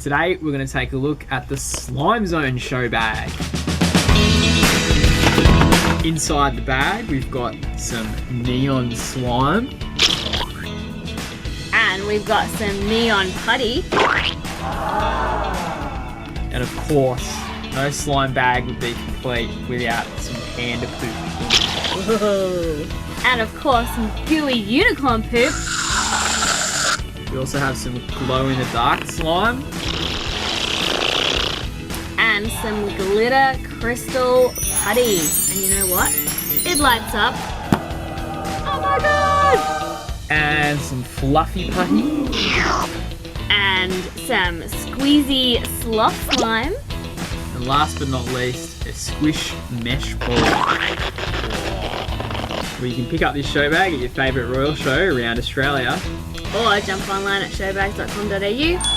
today we're going to take a look at the Slime Zone show bag. Inside the bag we've got some neon slime. And we've got some neon putty. And of course, no slime bag would be complete without some panda poop. Whoa. And of course, some gooey unicorn poop. We also have some glow-in-the-dark slime. And some glitter crystal putty. And you know what? It lights up. Oh my god! And some fluffy putty. And some squeezy sloth slime. And last but not least, a squish mesh ball. Where you can pick up this show bag at your favourite royal show around Australia. Or jump online at showbags.com.au